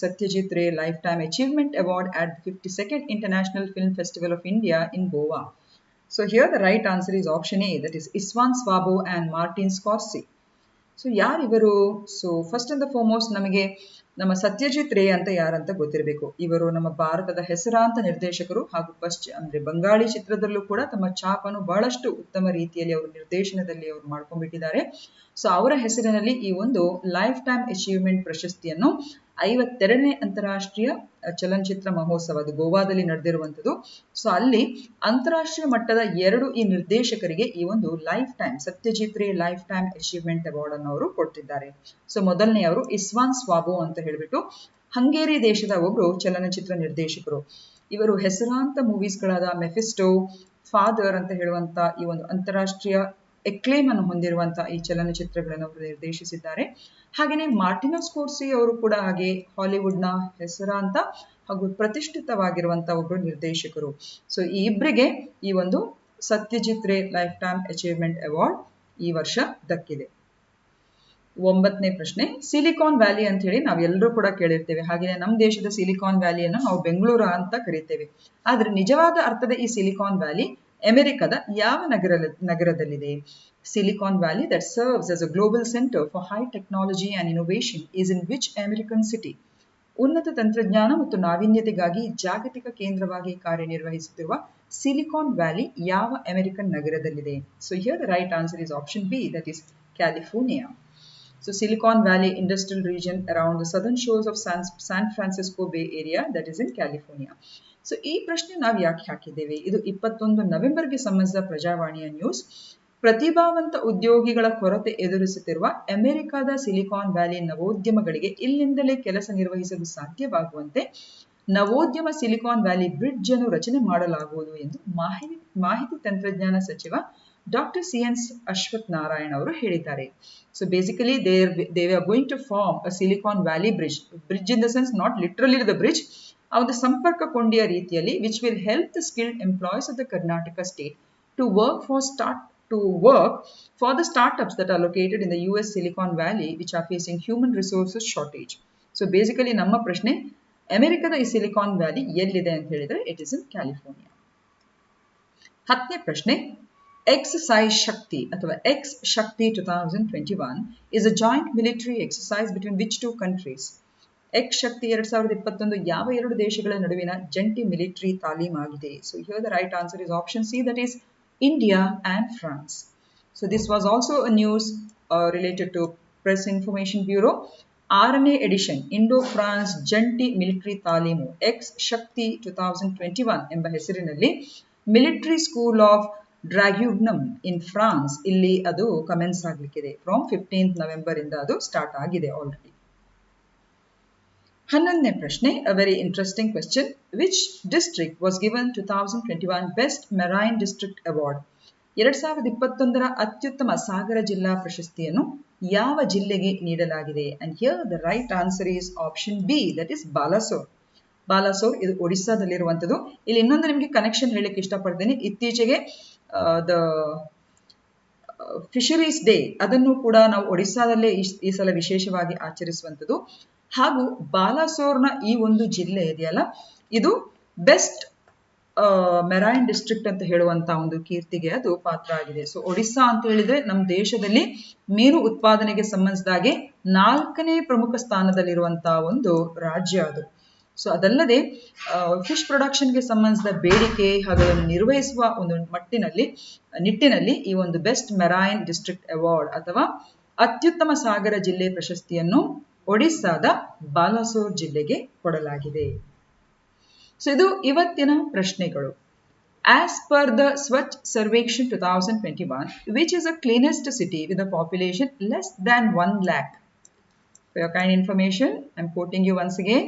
Satyajit Ray Lifetime Achievement Award at the 52nd International Film Festival of India in Goa? So here the right answer is option A, that is Iswan Swabo and Martin Scorsese. So ಯಾರಿವರು? So first and foremost ನಮಗೆ ನಮ್ಮ ಸತ್ಯಜಿತ್ ರೇ ಅಂತ ಯಾರಂತ ಗೊತ್ತಿರಬೇಕು. ಇವರು ನಮ್ಮ ಭಾರತದ ಹೆಸರಾಂತ ನಿರ್ದೇಶಕರು ಹಾಗೂ ಅಂದ್ರೆ ಬಂಗಾಳಿ ಚಿತ್ರದಲ್ಲೂ ಕೂಡ ತಮ್ಮ ಛಾಪನ್ನು ಬಹಳಷ್ಟು ಉತ್ತಮ ರೀತಿಯಲ್ಲಿ ಅವರು ನಿರ್ದೇಶನದಲ್ಲಿ ಅವರು ಮಾಡ್ಕೊಂಡ್ಬಿಟ್ಟಿದ್ದಾರೆ. ಸೊ ಅವರ ಹೆಸರಿನಲ್ಲಿ ಈ ಒಂದು ಲೈಫ್ ಟೈಮ್ ಅಚೀವ್ಮೆಂಟ್ ಪ್ರಶಸ್ತಿಯನ್ನು 52ನೇ ಅಂತಾರಾಷ್ಟ್ರೀಯ ಚಲನಚಿತ್ರ ಮಹೋತ್ಸವ, ಅದು ಗೋವಾದಲ್ಲಿ ನಡೆದಿರುವಂಥದ್ದು. ಸೊ ಅಲ್ಲಿ ಅಂತಾರಾಷ್ಟ್ರೀಯ ಮಟ್ಟದ 2 ಈ ನಿರ್ದೇಶಕರಿಗೆ ಈ ಒಂದು ಲೈಫ್ ಟೈಮ್ ಸತ್ಯಜಿತ್ ರೇ ಲೈಫ್ ಟೈಮ್ ಅಚೀವ್ಮೆಂಟ್ ಅವಾರ್ಡ್ ಅನ್ನು ಅವರು ಕೊಡ್ತಿದ್ದಾರೆ. ಸೊ ಮೊದಲನೆಯವರು ಇಸ್ವಾನ್ ಸ್ವಾಬೋ ಅಂತ ಹೇಳಿಬಿಟ್ಟು ಹಂಗೇರಿ ದೇಶದ ಒಬ್ಬರು ಚಲನಚಿತ್ರ ನಿರ್ದೇಶಕರು. ಇವರು ಹೆಸರಾಂತ ಮೂವೀಸ್ಗಳಾದ ಮೆಫಿಸ್ಟೋ, ಫಾದರ್ ಅಂತ ಹೇಳುವಂತ ಈ ಒಂದು ಅಂತಾರಾಷ್ಟ್ರೀಯ ಎಕ್ಲೇಮ್ ಅನ್ನು ಹೊಂದಿರುವಂತಹ ಈ ಚಲನಚಿತ್ರಗಳನ್ನು ಅವರು ನಿರ್ದೇಶಿಸಿದ್ದಾರೆ. ಹಾಗೆಯೇ ಮಾರ್ಟಿನೋ ಸ್ಕೋರ್ಸಿ ಅವರು ಕೂಡ ಹಾಗೆ ಹಾಲಿವುಡ್ನ ಹೆಸರಾಂತ ಹಾಗೂ ಪ್ರತಿಷ್ಠಿತವಾಗಿರುವಂತಹ ಒಬ್ಬರು ನಿರ್ದೇಶಕರು. ಸೊ ಈ ಇಬ್ಬರಿಗೆ ಈ ಒಂದು ಸತ್ಯಜಿತ್ ರೇ ಲೈಫ್ ಟೈಮ್ ಅಚೀವ್ಮೆಂಟ್ ಅವಾರ್ಡ್ ಈ ವರ್ಷ ದಕ್ಕಿದೆ. 9ನೇ ಪ್ರಶ್ನೆ, ಸಿಲಿಕಾನ್ ವ್ಯಾಲಿ ಅಂತ ಹೇಳಿ ನಾವೆಲ್ಲರೂ ಕೂಡ ಕೇಳಿರ್ತೇವೆ. ಹಾಗೆಯೇ ನಮ್ಮ ದೇಶದ ಸಿಲಿಕಾನ್ ವ್ಯಾಲಿಯನ್ನು ನಾವು ಬೆಂಗಳೂರು ಅಂತ ಕರೀತೇವೆ. ಆದ್ರೆ ನಿಜವಾದ ಅರ್ಥದ ಈ ಸಿಲಿಕಾನ್ ವ್ಯಾಲಿ ಅಮೆರಿಕದ ಯಾವ ನಗರದಲ್ಲಿದೆ? Silicon valley that serves as a global center for high technology and innovation is in which American city? ಉನ್ನತ ತಂತ್ರಜ್ಞಾನ ಮತ್ತು ನಾವೀನ್ಯತೆಗಾಗಿ ಜಾಗತಿಕ ಕೇಂದ್ರವಾಗಿ ಕಾರ್ಯನಿರ್ವಹಿಸುತ್ತಿರುವ ಸಿಲಿಕಾನ್ ವ್ಯಾಲಿ ಯಾವ ಅಮೆರಿಕನ್ ನಗರದಲ್ಲಿದೆ? So here the right answer is option B, that is California. So Silicon Valley industrial region around the southern shores of San Francisco Bay Area, that is in California. So ಈ ಪ್ರಶ್ನೆ ನಾವು ಯಾಕೆ ಹಾಕಿದ್ದೇವೆ? ಇದು 21 ನವೆಂಬರ್ಗೆ ಸಂಬಂಧಿಸಿದ ಪ್ರಜಾವಾಣಿಯ news. ಪ್ರತಿಭಾವಂತ ಉದ್ಯೋಗಿಗಳ ಕೊರತೆ ಎದುರಿಸುತ್ತಿರುವ ಅಮೆರಿಕದ ಸಿಲಿಕಾನ್ ವ್ಯಾಲಿ ನವೋದ್ಯಮಗಳಿಗೆ ಇಲ್ಲಿಂದಲೇ ಕೆಲಸ ನಿರ್ವಹಿಸಲು ಸಾಧ್ಯವಾಗುವಂತೆ ನವೋದ್ಯಮ ಸಿಲಿಕಾನ್ ವ್ಯಾಲಿ ಬ್ರಿಡ್ಜ್ ಅನ್ನು ರಚನೆ ಮಾಡಲಾಗುವುದು ಎಂದು ಮಾಹಿತಿ ತಂತ್ರಜ್ಞಾನ ಸಚಿವ ಡಾಕ್ಟರ್ CN ಅಶ್ವಥ್ ನಾರಾಯಣ್ ಅವರು ಹೇಳಿದ್ದಾರೆ. So basically they are going to form a Silicon Valley bridge in the sense not literally the bridge, ಆ ಒಂದು ಸಂಪರ್ಕ ಕೊಂಡಿಯ ರೀತಿಯಲ್ಲಿ which will help the skilled employees of the Karnataka state to work for the startups that are located in the US Silicon Valley which are facing human resources shortage. So basically ನಮ್ಮ ಪ್ರಶ್ನೆ ಅಮೆರಿಕದ ಈ silicon valley ಎಲ್ಲಿದೆ ಅಂತ ಹೇಳಿದ್ರೆ it is in California. 10ನೇ ಪ್ರಶ್ನೆ, Exercise Shakti ಅಥವಾ X Shakti 2021 is a joint military exercise between which two countries? X Shakti 2021 ಯಾವ ಎರಡು ದೇಶಗಳ ನಡುವಿನ ಜಂಟಿ military ತಾಲೀಮಾಗಿದೆ? So here the right answer is option C, that is India and France. So this was also a news related to Press Information Bureau. 6ನೇ edition Indo France ಜಂಟಿ military ತಾಲೀಮು X Shakti 2021 ಎಂಬ ಹೆಸರಿನಲ್ಲಿ military school of Draguignan in France ಇಲ್ಲಿ ಅದು commence ಆಗ್ಲಿಕ್ಕಿದೆ. From 15th November ಇಂದ ಅದು start ಆಗಿದೆ ಆಲ್ರೆಡಿ. 11ನೇ ಪ್ರಶ್ನೆ, a very interesting question. Which district was given 2021 Best Marine District Award? 2021ರ ಅತ್ಯುತ್ತಮ ಸಾಗರ ಜಿಲ್ಲಾ ಪ್ರಶಸ್ತಿಯನ್ನು ಯಾವ ಜಿಲ್ಲೆಗೆ ನೀಡಲಾಗಿದೆ? And here the right answer is option B, that is Balasore. Balasore ಇದು ಒಡಿಸ್ಸಾದಲ್ಲಿರುವಂಥದ್ದು. ಇಲ್ಲಿ ಇನ್ನೊಂದು ನಿಮಗೆ ಕನೆಕ್ಷನ್ ಹೇಳಲಿಕ್ಕೆ ಇಷ್ಟಪಡ್ತೀನಿ. ಇತ್ತೀಚೆಗೆ ದ ಫಿಶರೀಸ್ ಡೇ ಅದನ್ನು ಕೂಡ ನಾವು ಒಡಿಸ್ಸಾದಲ್ಲೇ ಈ ಸಲ ವಿಶೇಷವಾಗಿ ಆಚರಿಸುವಂಥದ್ದು. ಹಾಗೂ ಬಾಲಾಸೋರ್ನ ಈ ಒಂದು ಜಿಲ್ಲೆ ಇದೆಯಲ್ಲ, ಇದು ಬೆಸ್ಟ್ ಮೆರೈನ್ ಡಿಸ್ಟ್ರಿಕ್ಟ್ ಅಂತ ಹೇಳುವಂತ ಒಂದು ಕೀರ್ತಿಗೆ ಅದು ಪಾತ್ರ ಆಗಿದೆ. ಸೊ ಒಡಿಸ್ಸಾ ಅಂತ ಹೇಳಿದ್ರೆ ನಮ್ಮ ದೇಶದಲ್ಲಿ ಮೀನು ಉತ್ಪಾದನೆಗೆ ಸಂಬಂಧಿಸಿದಾಗೆ 4ನೇ ಪ್ರಮುಖ ಸ್ಥಾನದಲ್ಲಿರುವಂತಹ ಒಂದು ರಾಜ್ಯ ಅದು. ಸೊ ಅದಲ್ಲದೆ ಫಿಶ್ ಪ್ರೊಡಕ್ಷನ್ಗೆ ಸಂಬಂಧಿಸಿದ ಬೇಡಿಕೆ ಹಾಗೂ ಅದನ್ನು ನಿರ್ವಹಿಸುವ ಒಂದು ನಿಟ್ಟಿನಲ್ಲಿ ಈ ಒಂದು ಬೆಸ್ಟ್ ಮೆರೈನ್ ಡಿಸ್ಟ್ರಿಕ್ಟ್ ಅವಾರ್ಡ್ ಅಥವಾ ಅತ್ಯುತ್ತಮ ಸಾಗರ ಜಿಲ್ಲೆ ಪ್ರಶಸ್ತಿಯನ್ನು ಒಡಿಸ್ಸಾದ ಬಾಲಾಸೋರ್ ಜಿಲ್ಲೆಗೆ ಕೊಡಲಾಗಿದೆ. ಸೊ ಇದು ಇವತ್ತಿನ ಪ್ರಶ್ನೆಗಳು. As per the Swachh Sarvekshan 2021, which is the cleanest city with a population less than 1 lakh? For your kind information, I am quoting you once again.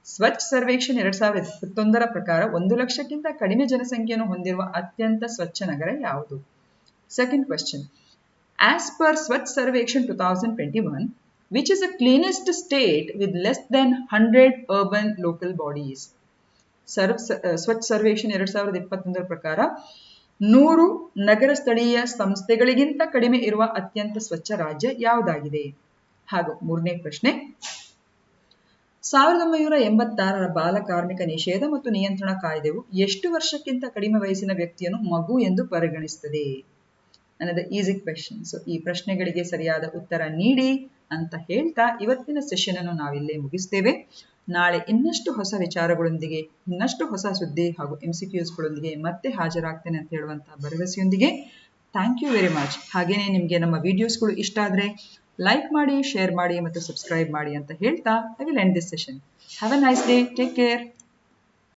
ಸ್ವಚ್ಛ ಸರ್ವೇಕ್ಷಣ್ 2021ರ ಪ್ರಕಾರ 1 ಲಕ್ಷಕ್ಕಿಂತ ಕಡಿಮೆ ಜನಸಂಖ್ಯೆಯನ್ನು ಹೊಂದಿರುವ ಅತ್ಯಂತ ಸ್ವಚ್ಛ ನಗರ ಯಾವುದು? ಸೆಕೆಂಡ್ ಕ್ವೆಶ್ಚನ್, ಆಸ್ ಪರ್ ಸ್ವಚ್ಛ Survekshan 2021, which is the cleanest state with less than 100 urban local bodies? ಸ್ವಚ್ಛ ಸರ್ವೇಕ್ಷಣ್ 2021ರ ಪ್ರಕಾರ 100 ನಗರ ಸ್ಥಳೀಯ ಸಂಸ್ಥೆಗಳಿಗಿಂತ ಕಡಿಮೆ ಇರುವ ಅತ್ಯಂತ ಸ್ವಚ್ಛ ರಾಜ್ಯ ಯಾವುದಾಗಿದೆ? ಹಾಗೂ ಮೂರನೇ ಪ್ರಶ್ನೆ, 1986ರ ಬಾಲ ಕಾರ್ಮಿಕ ನಿಷೇಧ ಮತ್ತು ನಿಯಂತ್ರಣ ಕಾಯ್ದೆಯು ಎಷ್ಟು ವರ್ಷಕ್ಕಿಂತ ಕಡಿಮೆ ವಯಸ್ಸಿನ ವ್ಯಕ್ತಿಯನ್ನು ಮಗು ಎಂದು ಪರಿಗಣಿಸುತ್ತದೆ? ಅನ್ನೋದು ಈಸಿ ಕ್ವೆಶ್ಚನ್. ಸೊ ಈ ಪ್ರಶ್ನೆಗಳಿಗೆ ಸರಿಯಾದ ಉತ್ತರ ನೀಡಿ ಅಂತ ಹೇಳ್ತಾ ಇವತ್ತಿನ ಸೆಷನ್ ಅನ್ನು ನಾವಿಲ್ಲೇ ಮುಗಿಸ್ತೇವೆ. ನಾಳೆ ಇನ್ನಷ್ಟು ಹೊಸ ವಿಚಾರಗಳೊಂದಿಗೆ, ಇನ್ನಷ್ಟು ಹೊಸ ಸುದ್ದಿ ಹಾಗೂ MCQsಗಳೊಂದಿಗೆ ಮತ್ತೆ ಹಾಜರಾಗ್ತೇನೆ ಅಂತ ಹೇಳುವಂತಹ ಭರವಸೆಯೊಂದಿಗೆ ಥ್ಯಾಂಕ್ ಯು ವೆರಿ ಮಚ್. ಹಾಗೇನೆ ನಿಮಗೆ ನಮ್ಮ ವಿಡಿಯೋಸ್ಗಳು ಇಷ್ಟ ಆದರೆ ಲೈಕ್ ಮಾಡಿ, ಶೇರ್ ಮಾಡಿ ಮತ್ತು ಸಬ್ಸ್ಕ್ರೈಬ್ ಮಾಡಿ ಅಂತ ಹೇಳ್ತಾ I will end this session. Have a nice day. Take care.